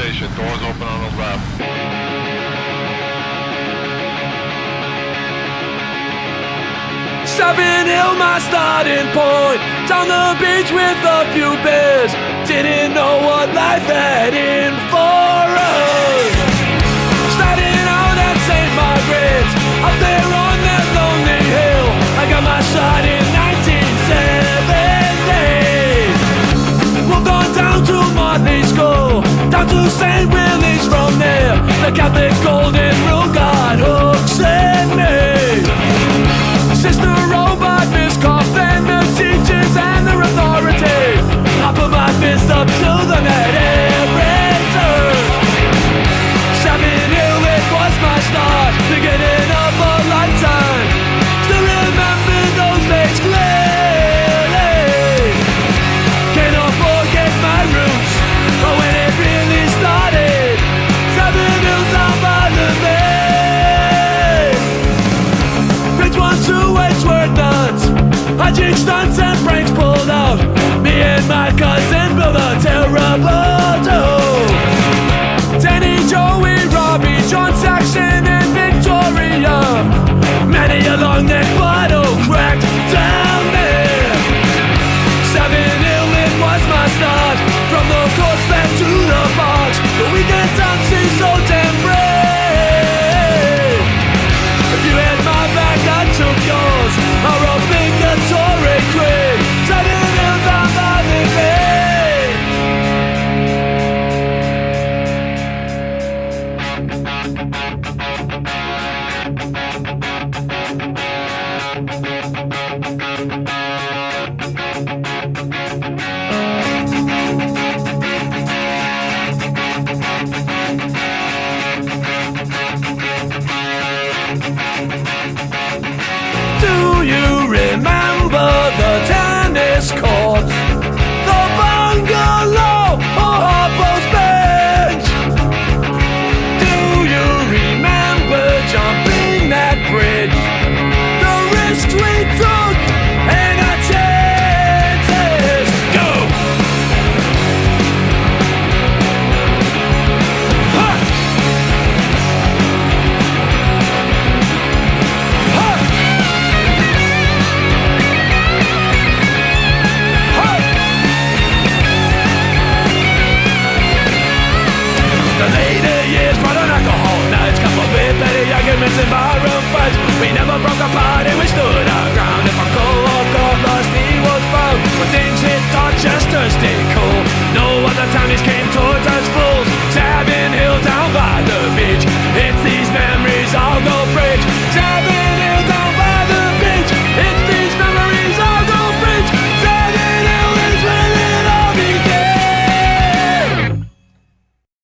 station. Doors open on the left. Savin Hill, my starting point. Down the beach with a few beers. Didn't know what life had in for us. Starting out at St. Margaret's, up there on that lonely hill. I got my shot in 1970. Walked on down to Motley School, down to St. Willie's from there. The Catholic Golden Rule got hooks in me. Sister Robot, Miss Coffin, the teachers and their authority. I put my fist up to the net every turn. Savin Hill, it was my start, beginning of a lifetime. Still remember those days clearly. Cannot forget my roots, but when it really started, Savin Hill's down by the bay. Bridge 1, 2, Edgeworth nuts, magic stunts and pranks pulled out. Me and my cousin built a terrible duo. Danny, Joey, Robbie, John Saxon and Victoria. Many a long neck bottle cracked down there. Savin Hill, it was my start. From the courts back to the box, the weekend time seems so damn brave. If you had my back, I took yours. Our obligatory creed. Savin Hill down by the bay. Do you remember the tennis court?